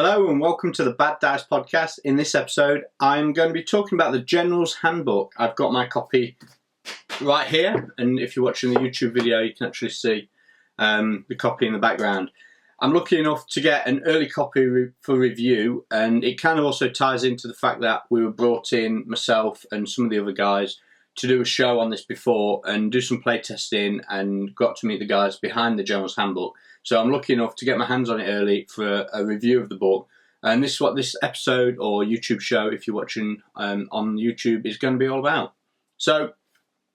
Hello and welcome to the Bad Dice podcast. In this episode, I'm going to be talking about the Generals Handbook. I've got my copy right here, and if you're watching the YouTube video, you can actually see the copy in the background. I'm lucky enough to get an early copy for review, and it kind of also ties into the fact that we were brought in, myself and some of the other guys, to do a show on this before and do some play testing, and got to meet the guys behind the Generals Handbook. So I'm lucky enough to get my hands on it early for a review of the book. And this is what this episode or YouTube show, if you're watching on YouTube, is going to be all about. So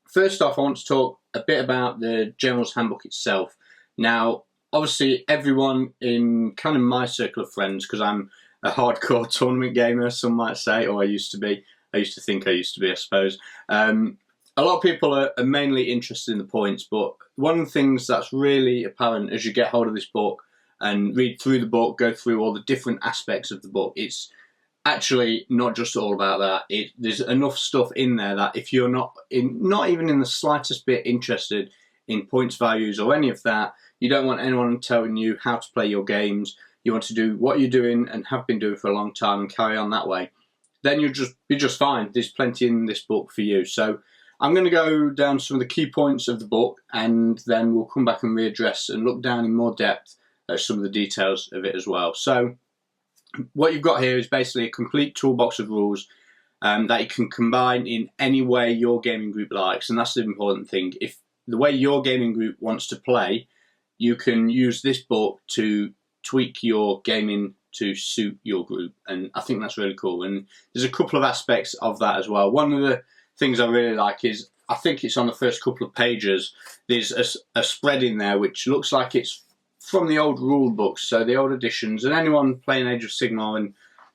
first off, I want to talk a bit about the Generals Handbook itself. Now, obviously, everyone in kind of my circle of friends, because I'm a hardcore tournament gamer, some might say, or I used to be. I used to think I used to be, I suppose. A lot of people are mainly interested in the points, but one of the things that's really apparent as you get hold of this book and read through the book, go through all the different aspects of the book, it's actually not just all about that. There's enough stuff in there that if you're not even in the slightest bit interested in points values or any of that, you don't want anyone telling you how to play your games, you want to do what you're doing and have been doing for a long time and carry on that way, then you'll be just fine. There's plenty in this book for you. So I'm going to go down some of the key points of the book, and then we'll come back and readdress and look down in more depth at some of the details of it as well. So what you've got here is basically a complete toolbox of rules that you can combine in any way your gaming group likes, and that's the important thing. If the way your gaming group wants to play, you can use this book to tweak your gaming to suit your group, and I think that's really cool. And there's a couple of aspects of that as well. One of the things I really like is, I think it's on the first couple of pages, there's a spread in there which looks like it's from the old rule books, so the old editions, and anyone playing Age of Sigmar and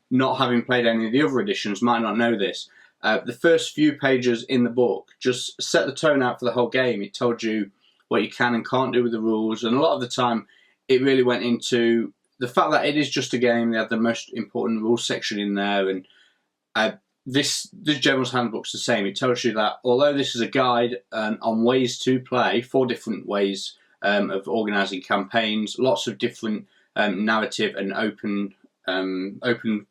not having played any of the other editions might not know this. The first few pages in the book just set the tone out for the whole game. It told you what you can and can't do with the rules, and a lot of the time it really went into the fact that it is just a game. They had the most important rules section in there, and this General's Handbook's the same. It tells you that although this is a guide on ways to play, 4 different ways of organising campaigns, lots of different narrative and open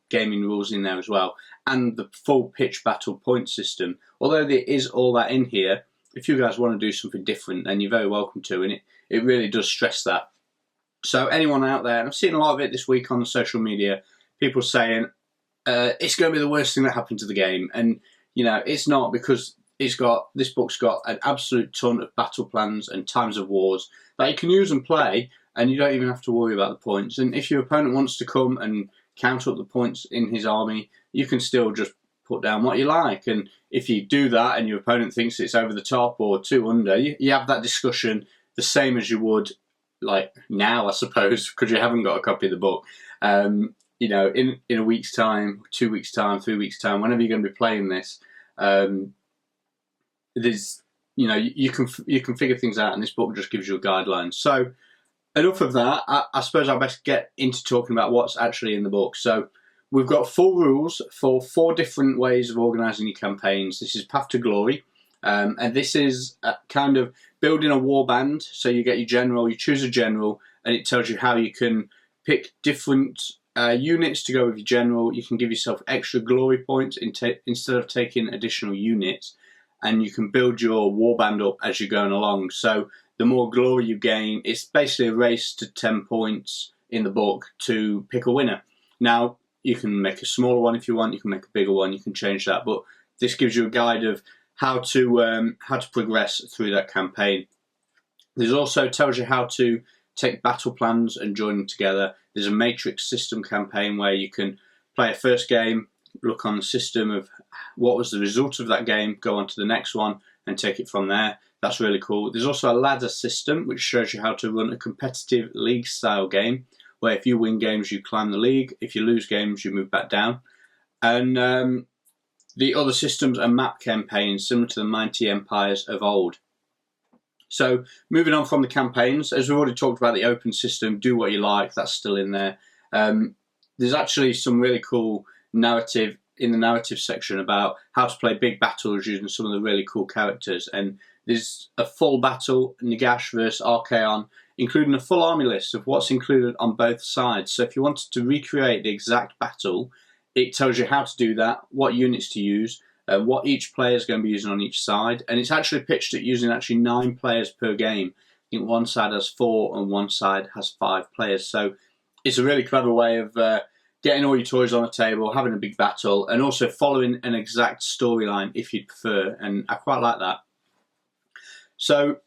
gaming rules in there as well, and the full pitch battle point system. Although there is all that in here, if you guys want to do something different, then you're very welcome to, and it really does stress that. So anyone out there, and I've seen a lot of it this week on the social media, people saying, it's going to be the worst thing that happened to the game, and it's not, because this book's got an absolute ton of battle plans and times of wars that you can use and play, and you don't even have to worry about the points. And if your opponent wants to come and count up the points in his army, you can still just put down what you like. And if you do that and your opponent thinks it's over the top or too under, you have that discussion the same as you would like now, I suppose, because you haven't got a copy of the book. In a week's time, 2 weeks' time, 3 weeks' time, whenever you're going to be playing this, there's you can figure things out, and this book just gives you a guideline. So enough of that. I suppose I'll best get into talking about what's actually in the book. So we've got full rules for 4 different ways of organising your campaigns. This is Path to Glory, and this is kind of building a war band. So you get your general, you choose a general, and it tells you how you can pick different units to go with your general. You can give yourself extra glory points instead of taking additional units, and you can build your warband up as you're going along. So the more glory you gain, it's basically a race to 10 points in the book to pick a winner. Now, you can make a smaller one if you want, you can make a bigger one, you can change that, but this gives you a guide of how to progress through that campaign. This also tells you how to take battle plans and join them together. There's a matrix system campaign where you can play a first game, look on the system of what was the result of that game, go on to the next one and take it from there. That's really cool. There's also a ladder system which shows you how to run a competitive league style game, where if you win games you climb the league, if you lose games you move back down. And the other systems are map campaigns similar to the mighty empires of old. So moving on from the campaigns, as we've already talked about the open system, do what you like, that's still in there. There's actually some really cool narrative in the narrative section about how to play big battles using some of the really cool characters. And there's a full battle, Nagash versus Archaon, including a full army list of what's included on both sides. So if you wanted to recreate the exact battle, it tells you how to do that, what units to use, what each player is going to be using on each side, and it's actually pitched at using actually 9 players per game. I think one side has 4 and one side has 5 players. So it's a really clever way of getting all your toys on the table, having a big battle, and also following an exact storyline if you'd prefer, and I quite like that. So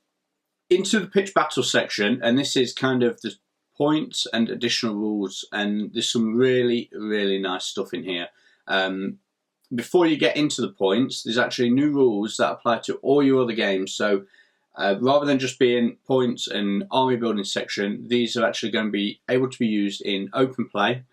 into the pitch battle section, and this is kind of the points and additional rules, and there's some really, really nice stuff in here. Before you get into the points, there's actually new rules that apply to all your other games. So rather than just being points and army building section, these are actually going to be able to be used in open play,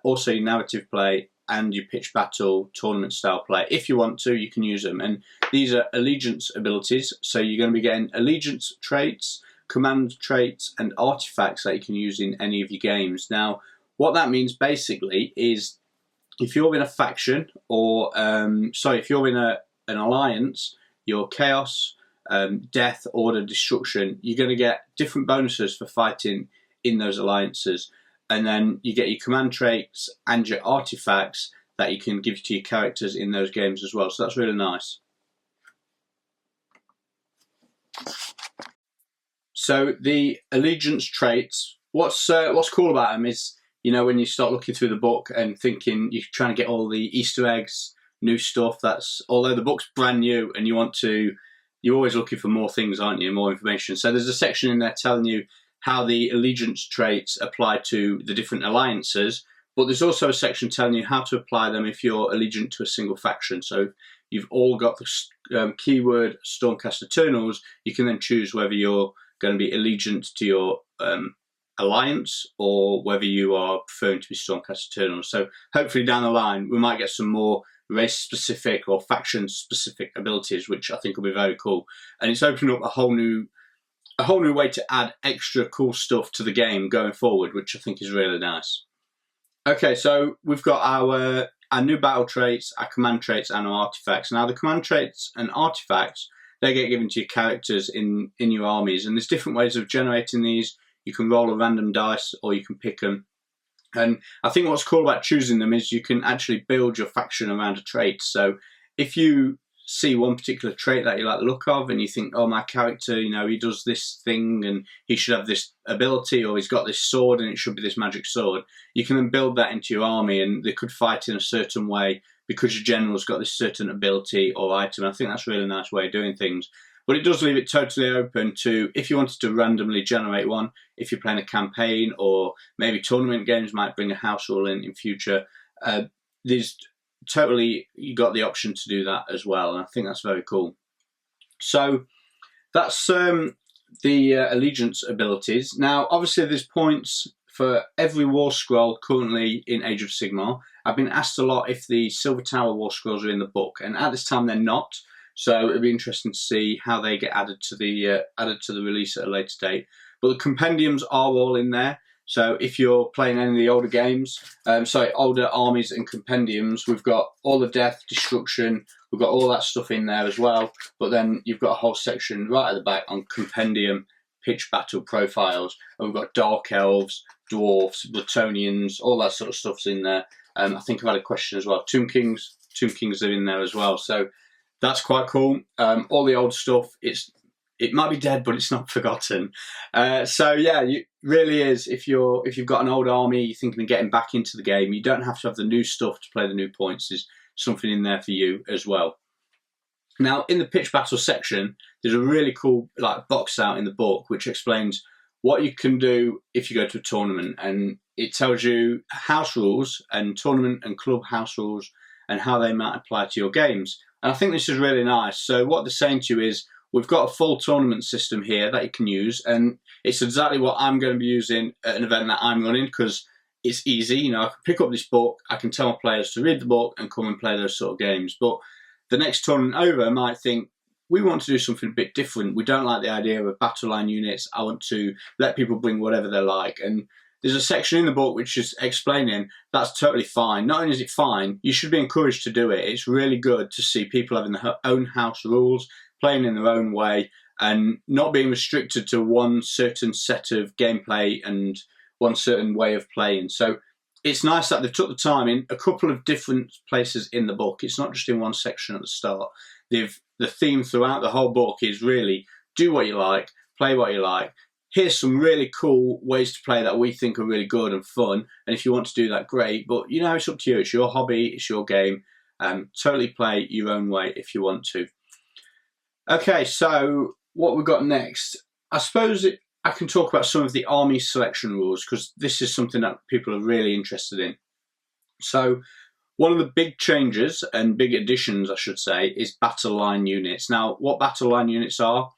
also your narrative play, and your pitch battle tournament style play. If you want to, you can use them. And these are allegiance abilities, so you're going to be getting allegiance traits, command traits, and artifacts that you can use in any of your games. Now, what that means basically is if you're in a faction, or if you're in an alliance, your chaos, death, order, destruction, you're going to get different bonuses for fighting in those alliances. And then you get your command traits and your artifacts that you can give to your characters in those games as well. So that's really nice. So the allegiance traits, what's cool about them is, you know, when you start looking through the book and thinking you're trying to get all the Easter eggs, new stuff, although the book's brand new and you're always looking for more things, aren't you, more information. So there's a section in there telling you how the allegiance traits apply to the different alliances, but there's also a section telling you how to apply them if you're allegiant to a single faction. So if you've all got the keyword Stormcast Eternals, you can then choose whether you're going to be allegiant to your alliance or whether you are preferring to be Stormcast Eternals. So hopefully down the line we might get some more race-specific or faction-specific abilities, which I think will be very cool. And it's opened up a whole new way to add extra cool stuff to the game going forward, which I think is really nice. Okay, so we've got our new battle traits, our command traits, and our artifacts. Now the command traits and artifacts, they get given to your characters in your armies, and there's different ways of generating these. You can roll a random dice or you can pick them. And I think what's cool about choosing them is you can actually build your faction around a trait. So if you see one particular trait that you like the look of and you think, oh, my character, you know, he does this thing and he should have this ability, or he's got this sword and it should be this magic sword, you can then build that into your army and they could fight in a certain way because your general's got this certain ability or item. I think that's a really nice way of doing things. But it does leave it totally open to, if you wanted to randomly generate one, if you're playing a campaign, or maybe tournament games might bring a house rule in future, you got the option to do that as well, and I think that's very cool. So that's the allegiance abilities. Now, obviously, there's points for every war scroll currently in Age of Sigmar. I've been asked a lot if the Silver Tower war scrolls are in the book, and at this time they're not. So it'll be interesting to see how they get added to the release at a later date. But the compendiums are all in there. So if you're playing any of the older games, older armies and compendiums, we've got all the death, destruction, we've got all that stuff in there as well. But then you've got a whole section right at the back on compendium pitch battle profiles. And we've got dark elves, dwarfs, Bretonians, all that sort of stuff's in there. I think I've had a question as well. Tomb Kings are in there as well. So that's quite cool. All the old stuff, it might be dead, but it's not forgotten. So yeah, it really is. If you've got an old army, you're thinking of getting back into the game, you don't have to have the new stuff to play the new points. There's something in there for you as well. Now, in the pitch battle section, there's a really cool box out in the book which explains what you can do if you go to a tournament, and it tells you house rules and tournament and club house rules and how they might apply to your games. And I think this is really nice. So what they're saying to you is, we've got a full tournament system here that you can use, and it's exactly what I'm going to be using at an event that I'm running, because it's easy. You know, I can pick up this book, I can tell my players to read the book and come and play those sort of games. But the next tournament over might think, we want to do something a bit different. We don't like the idea of battle line units. I want to let people bring whatever they like. And there's a section in the book which is explaining that's totally fine. Not only is it fine, you should be encouraged to do it. It's really good to see people having their own house rules, playing in their own way, and not being restricted to one certain set of gameplay and one certain way of playing. So it's nice that they've took the time in a couple of different places in the book. It's not just in one section at the start. The theme throughout the whole book is really do what you like, play what you like. Here's some really cool ways to play that we think are really good and fun. And if you want to do that, great. But you know, it's up to you. It's your hobby. It's your game. Totally play your own way if you want to. Okay, so what we've got next, I suppose I can talk about some of the army selection rules, because this is something that people are really interested in. So one of the big changes and big additions, I should say, is battle line units. Now, what battle line units are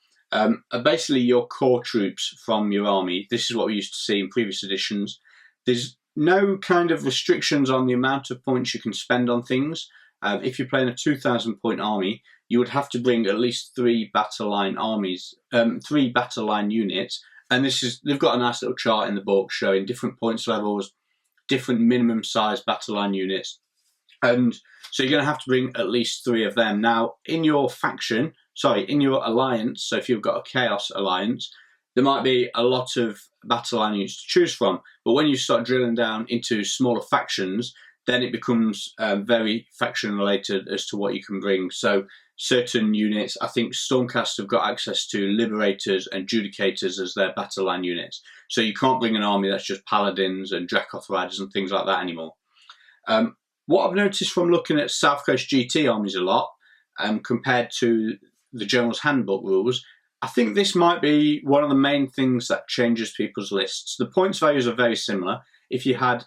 basically your core troops from your army. This is what we used to see in previous editions. There's no kind of restrictions on the amount of points you can spend on things. If you're playing a 2,000 point army, you would have to bring at least 3 battle line armies, 3 battle line units. And they've got a nice little chart in the book showing different points levels, different minimum size battle line units. And so you're going to have to bring at least 3 of them. Now, in your alliance, so if you've got a Chaos alliance, there might be a lot of battle line units to choose from. But when you start drilling down into smaller factions, then it becomes very faction related as to what you can bring. So certain units, I think Stormcast have got access to Liberators and Judicators as their battle line units. So you can't bring an army that's just Paladins and Dracoth Riders and things like that anymore. What I've noticed from looking at South Coast GT armies a lot, compared to the Generals Handbook rules, I think this might be one of the main things that changes people's lists. The points values are very similar. If you had,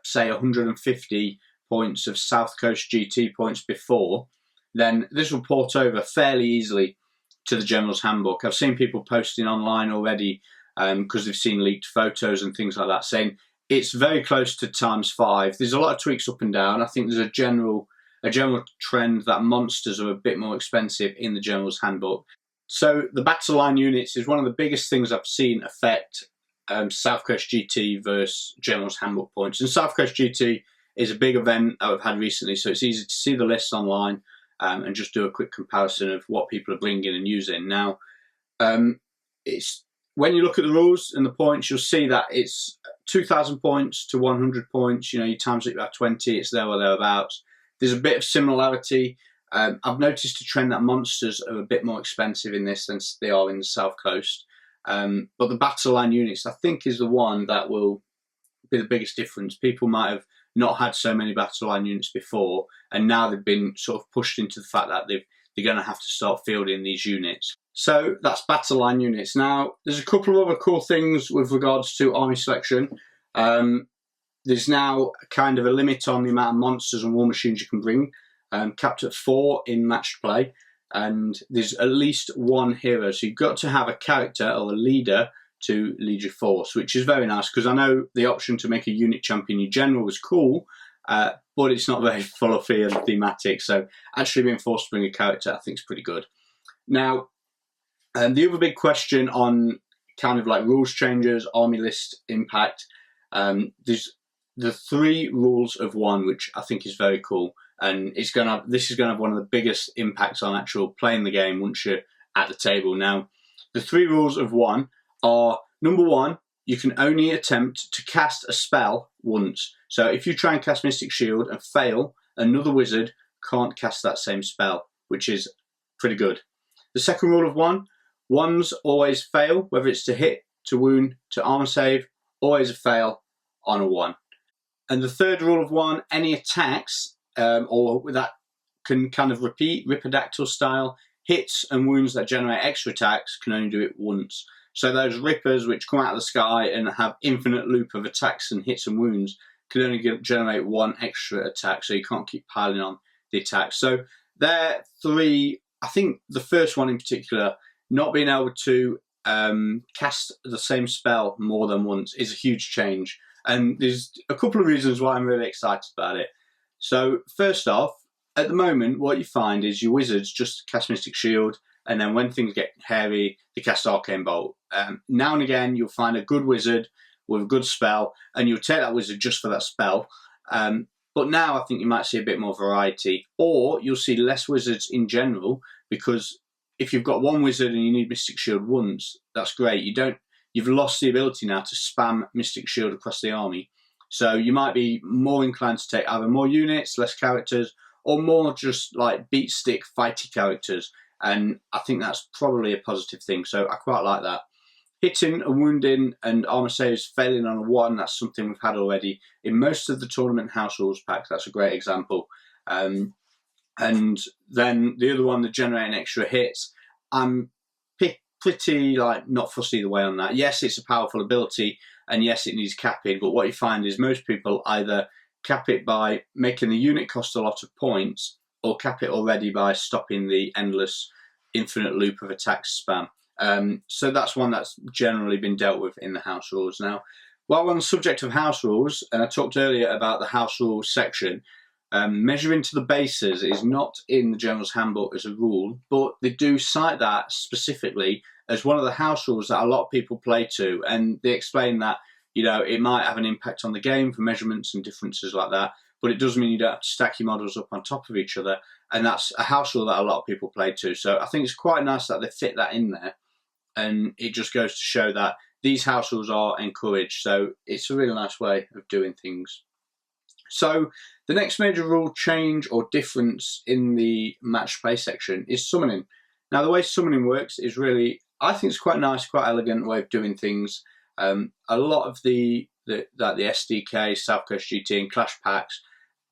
say, 150 points of South Coast GT points before, then this will port over fairly easily to the Generals Handbook. I've seen people posting online already because they've seen leaked photos and things like that, saying it's very close to ×5. There's a lot of tweaks up and down. I think there's a general trend that monsters are a bit more expensive in the Generals Handbook. So the battle line units is one of the biggest things I've seen affect South Coast GT versus Generals Handbook points. And South Coast GT is a big event that we've had recently, so it's easy to see the lists online and just do a quick comparison of what people are bringing and using. Now, it's when you look at the rules and the points, you'll see that it's 2,000 points to 100 points. You know, you times it by 20, it's there or thereabouts. There's a bit of similarity. I've noticed a trend that monsters are a bit more expensive in this than they are in the South Coast. But the battle line units, I think, is the one that will be the biggest difference. People might have not had so many battle line units before, and now they've been sort of pushed into the fact that they're going to have to start fielding these units. So that's battle line units. Now, there's a couple of other cool things with regards to army selection. There's now kind of a limit on the amount of monsters and war machines you can bring, capped at 4 in matched play, and there's at least 1 hero. So you've got to have a character or a leader to lead your force, which is very nice, because I know the option to make a unit champion your general was cool, but it's not very fluffy and thematic. So actually being forced to bring a character, I think, is pretty good. Now, the other big question on kind of like rules changes, army list impact, there's the 3 rules of 1, which I think is very cool. And this is going to have one of the biggest impacts on actual playing the game once you're at the table. Now, the 3 rules of 1 are, number 1, you can only attempt to cast a spell once. So if you try and cast Mystic Shield and fail, another wizard can't cast that same spell, which is pretty good. The second rule of 1, ones always fail, whether it's to hit, to wound, to armor save, always a fail on a 1. And the third rule of 1, any attacks or that can kind of repeat, Ripidactyl style, hits and wounds that generate extra attacks can only do it once. So those rippers which come out of the sky and have infinite loop of attacks and hits and wounds can only generate 1 extra attack, so you can't keep piling on the attacks. So they're 3, I think the first one in particular, not being able to cast the same spell more than once is a huge change. And there's a couple of reasons why I'm really excited about it. So first off, at the moment, what you find is your wizards just cast Mystic Shield, and then when things get hairy, they cast Arcane Bolt. Now and again, you'll find a good wizard with a good spell, and you'll take that wizard just for that spell. But now I think you might see a bit more variety, or you'll see less wizards in general, because if you've got one wizard and you need Mystic Shield once, that's great. You've lost the ability now to spam Mystic Shield across the army. So you might be more inclined to take either more units, less characters, or more just like beat stick fighty characters. And I think that's probably a positive thing. So I quite like that. Hitting and wounding and armor saves failing on a 1, that's something we've had already in most of the tournament house rules packs. That's a great example. And then the other one, the generating extra hits, I'm pretty like not fussy the way on that. Yes, it's a powerful ability, and yes, it needs capping, but what you find is most people either cap it by making the unit cost a lot of points, or cap it already by stopping the endless infinite loop of attack spam. So that's one that's generally been dealt with in the house rules. Now, while we're on the subject of house rules, and I talked earlier about the house rules section, measuring to the bases is not in the Generals Handbook as a rule, but they do cite that specifically as one of the house rules that a lot of people play to, and they explain that, you know, it might have an impact on the game for measurements and differences like that, but it doesn't mean you don't have to stack your models up on top of each other, and that's a house rule that a lot of people play to. So I think it's quite nice that they fit that in there, and it just goes to show that these house rules are encouraged, so it's a really nice way of doing things. So the next major rule change or difference in the match play section is summoning. Now, the way summoning works is really, I think it's quite nice, quite elegant way of doing things. A lot of the SDK, South Coast GT and Clash packs,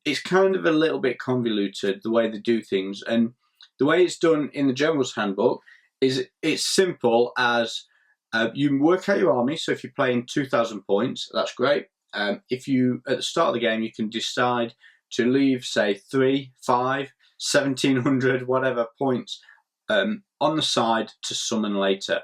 it's kind of a little bit convoluted the way they do things, and the way it's done in the Generals Handbook is it's simple as you work out your army. So if you're playing 2,000 points, that's great. If you, at the start of the game, you can decide to leave, say, 3, 5, 1,700, whatever points on the side to summon later.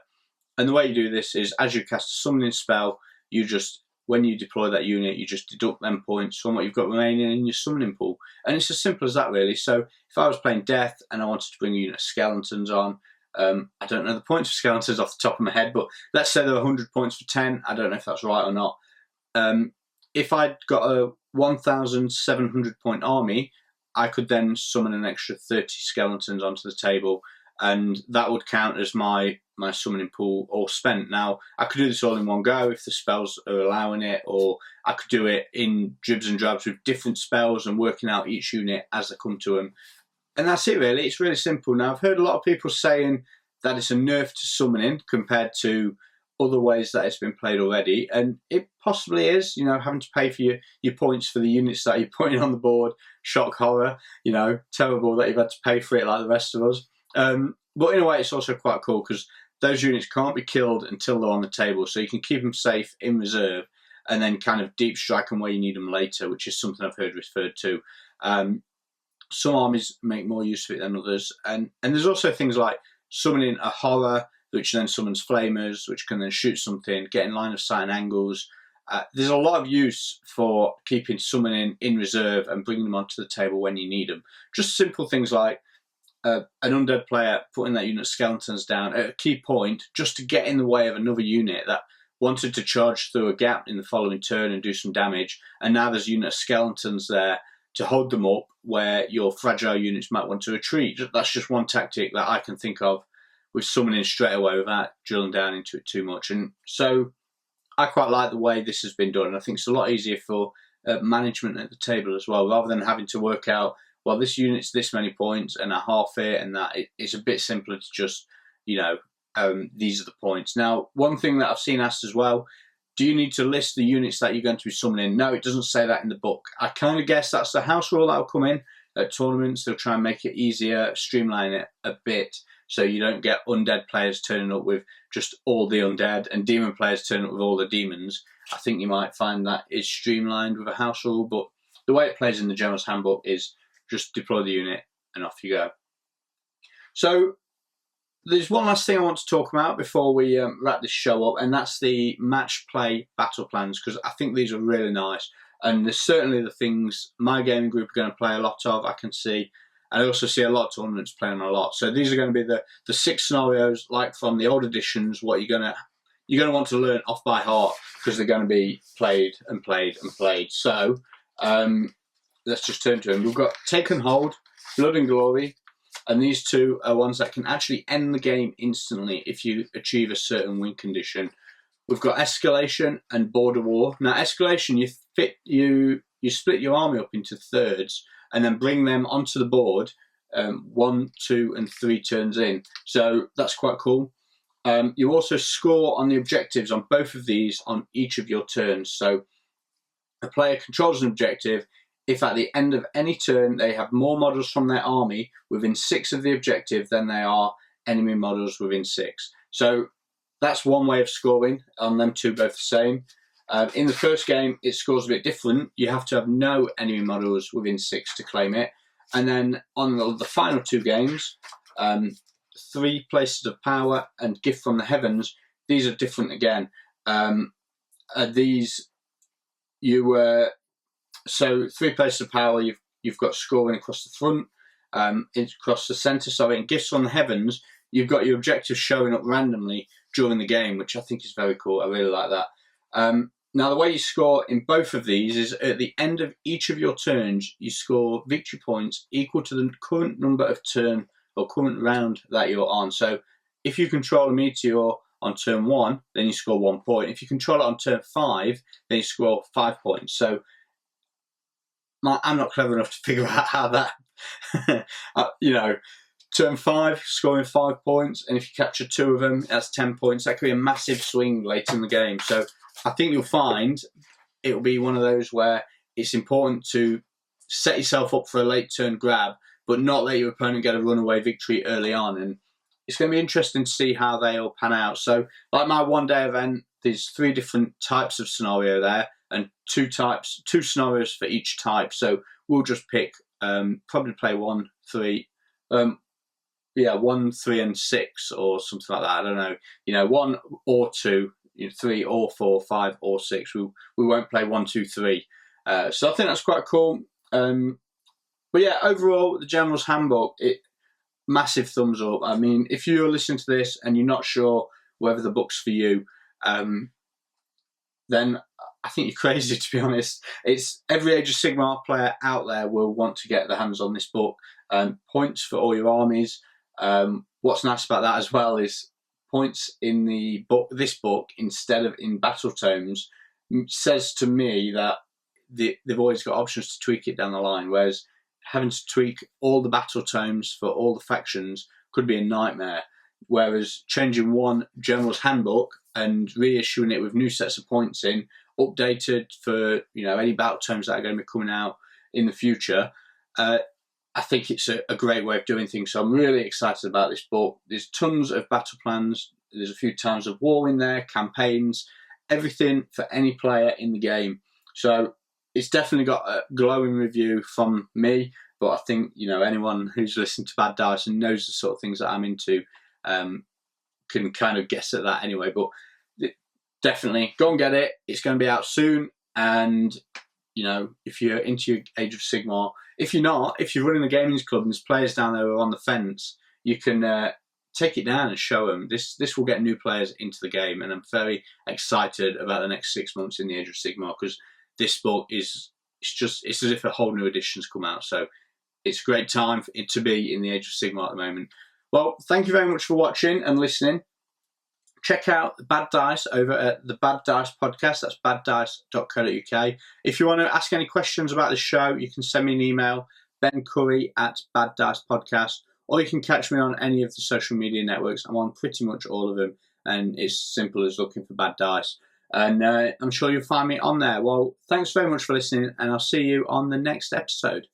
And the way you do this is, as you cast a summoning spell, you just, when you deploy that unit, you just deduct them points from what you've got remaining in your summoning pool. And it's as simple as that, really. So if I was playing Death and I wanted to bring a unit of Skeletons on, I don't know the points for Skeletons off the top of my head, but let's say there are 100 points for 10. I don't know if that's right or not. If I'd got a 1,700 point army, I could then summon an extra 30 Skeletons onto the table, and that would count as my summoning pool all spent. Now, I could do this all in one go if the spells are allowing it, or I could do it in dribs and drabs with different spells and working out each unit as they come to them. And that's it, really. It's really simple. Now, I've heard a lot of people saying that it's a nerf to summoning compared to other ways that it's been played already, and it possibly is, you know, having to pay for your points for the units that you're putting on the board. Shock horror, you know, terrible that you've had to pay for it like the rest of us. But in a way, it's also quite cool because those units can't be killed until they're on the table, so you can keep them safe in reserve and then kind of deep strike them where you need them later, which is something I've heard referred to. Some armies make more use of it than others, and there's also things like summoning a horror, which then summons flamers, which can then shoot something, get in line of sight and angles. There's a lot of use for keeping summoning in reserve and bringing them onto the table when you need them. Just simple things like an undead player putting that unit of Skeletons down at a key point just to get in the way of another unit that wanted to charge through a gap in the following turn and do some damage, and now there's a unit of Skeletons there to hold them up where your fragile units might want to retreat. That's just one tactic that I can think of with summoning straight away without drilling down into it too much. And so I quite like the way this has been done. I think it's a lot easier for management at the table as well, rather than having to work out, well, this unit's this many points and I half it and that. It's a bit simpler to just, you know, these are the points. Now, one thing that I've seen asked as well, do you need to list the units that you're going to be summoning? No, it doesn't say that in the book. I kind of guess that's the house rule that will come in at tournaments. They'll try and make it easier, streamline it a bit, so you don't get undead players turning up with just all the undead and demon players turning up with all the demons. I think you might find that is streamlined with a house rule, but the way it plays in the General's Handbook is just deploy the unit and off you go. So there's one last thing I want to talk about before we wrap this show up, and that's the match play battle plans, because I think these are really nice, and there's certainly the things my gaming group are going to play a lot of, I can see. I also see a lot of tournaments playing a lot. So these are going to be the 6 scenarios, like from the old editions, what you're going to want to learn off by heart, because they're going to be played and played and played. So let's just turn to them. We've got Take and Hold, Blood and Glory, and these two are ones that can actually end the game instantly if you achieve a certain win condition. We've got Escalation and Border War. Now, Escalation, you split your army up into thirds and then bring them onto the board 1, 2, and 3 turns in. So that's quite cool. You also score on the objectives on both of these on each of your turns. So a player controls an objective if at the end of any turn they have more models from their army within 6 of the objective than they are enemy models within 6. So that's one way of scoring on them two, both the same. In the first game, it scores a bit different. You have to have no enemy models within 6 to claim it. And then on the final 2 games, 3 Places of Power and Gift from the Heavens, these are different again. So 3 Places of Power, you've got scoring across the front, across the centre, sorry, and Gifts from the Heavens, you've got your objectives showing up randomly during the game, which I think is very cool. I really like that. Now, the way you score in both of these is at the end of each of your turns, you score victory points equal to the current number of turn or current round that you're on. So if you control a meteor on turn 1, then you score 1 point. If you control it on turn 5, then you score 5 points. So I'm not clever enough to figure out how that, turn 5, scoring 5 points, and if you capture 2 of them, that's 10 points. That could be a massive swing late in the game. So I think you'll find it'll be one of those where it's important to set yourself up for a late turn grab, but not let your opponent get a runaway victory early on. And it's going to be interesting to see how they all pan out. So like my one-day event, there's 3 different types of scenario there, and 2 scenarios for each type. So we'll just pick, probably play 1, 3, 1, 3, and 6 or something like that. I don't know. 1 or 2, 3 or 4, 5 or 6. We won't play 1, 2, 3. So I think that's quite cool. But yeah, overall, the Generals Handbook, massive thumbs up. I mean, if you're listening to this and you're not sure whether the book's for you, then I think you're crazy, to be honest. It's every Age of Sigmar player out there will want to get their hands on this book. Points for all your armies. What's nice about that as well is points in the book, this book, instead of in battle tomes, says to me that they've always got options to tweak it down the line, whereas having to tweak all the battle tomes for all the factions could be a nightmare. Whereas changing one General's Handbook and reissuing it with new sets of points in, updated for any battle tomes that are going to be coming out in the future, I think it's a great way of doing things. So I'm really excited about this book. There's tons of battle plans. There's a few times of war in there, campaigns, everything for any player in the game. So it's definitely got a glowing review from me, but I think anyone who's listened to Bad Dice and knows the sort of things that I'm into can kind of guess at that anyway. But definitely go and get it. It's going to be out soon, and if you're into Age of Sigmar, if you're not, if you're running a gaming club and there's players down there who are on the fence, you can take it down and show them. This will get new players into the game, and I'm very excited about the next 6 months in the Age of Sigmar, because this book it's as if a whole new edition's come out. So it's a great time for it to be in the Age of Sigmar at the moment. Well, thank you very much for watching and listening. Check out the Bad Dice over at the Bad Dice podcast. That's baddice.co.uk. If you want to ask any questions about the show, you can send me an email, bencurry@baddicepodcast, or you can catch me on any of the social media networks. I'm on pretty much all of them, and it's simple as looking for Bad Dice. And I'm sure you'll find me on there. Well, thanks very much for listening, and I'll see you on the next episode.